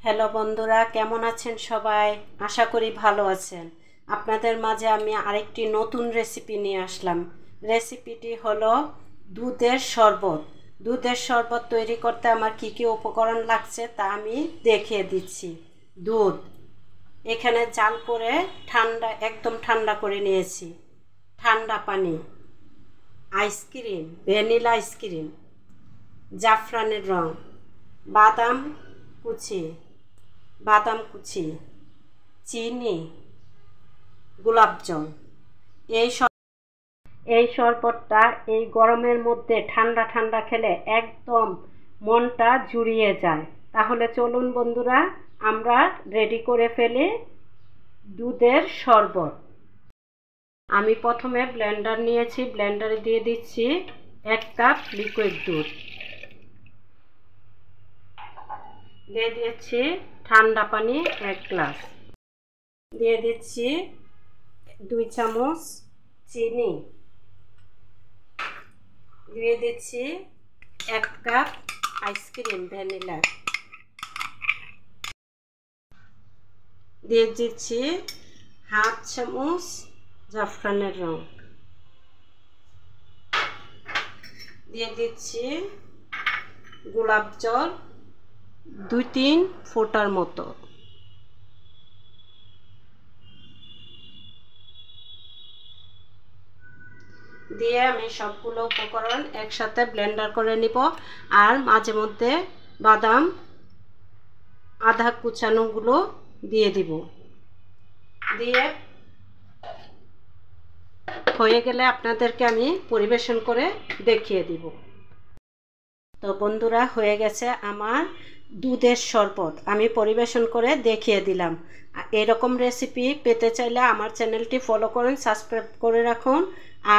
Hello বন্ধুরা, কেমন আছেন সবাই? আশা করি ভালো আছেন। আপনাদের মাঝে আমি আরেকটি নতুন রেসিপি নিয়ে আসলাম। রেসিপিটি হলো দুধের শরবত। দুধের শরবত তৈরি করতে আমার কি কি উপকরণ লাগছে তা আমি দেখিয়ে দিচ্ছি। দুধ এখানে জাল করে একদম ঠান্ডা করে নিয়েছি। ঠান্ডা পানি, আইসক্রিম, ভ্যানিলা আইসক্রিম, জাফরানের রং, বাদাম কুচি, চিনি, গোলাপ জল। এই এই শরবতটা এই গরমের মধ্যে ঠান্ডা ঠান্ডা খেলে একদম মনটা জুড়িয়ে যায়। তাহলে চলুন বন্ধুরা, আমরা রেডি করে ফেলি দুধের শরবত। আমি প্রথমে ব্লেন্ডার নিয়েছি, ব্লেন্ডারে দিয়ে দিচ্ছি 1 কাপ লিকুইড দুধ, দিয়ে দিচ্ছি ঠান্ডা পানি 1 গ্লাস, দিয়ে দিচ্ছি 2 চামচ চিনি, দিয়ে দিচ্ছি 1 কাপ আইসক্রিম ভ্যানিলা, দিয়ে দিচ্ছি হাফ চামচ জাফরানের রং, দিয়ে দিচ্ছি গোলাপ জল 2-3 ফোঁটার মতো, দিয়ে আমি সবগুলো উপকরণ একসাথে ব্লেন্ডার করে নিব। আর মাঝে মধ্যে বাদাম আধা কুচানোগুলো দিয়ে দিব। দিয়ে হয়ে গেলে আপনাদেরকে আমি পরিবেশন করে দেখিয়ে দিব। তো বন্ধুরা, হয়ে গেছে আমার দুধের শরবত, আমি পরিবেশন করে দেখিয়ে দিলাম। এরকম রেসিপি পেতে চাইলে আমার চ্যানেলটি ফলো করুন, সাবস্ক্রাইব করে রাখুন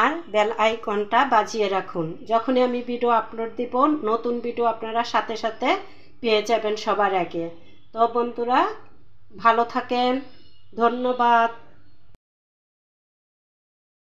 আর বেল আইকনটা বাজিয়ে রাখুন। যখনই আমি ভিডিও আপলোড দিব, নতুন ভিডিও আপনারা সাথে সাথে পেয়ে যাবেন সবার আগে। তো বন্ধুরা, ভালো থাকেন, ধন্যবাদ।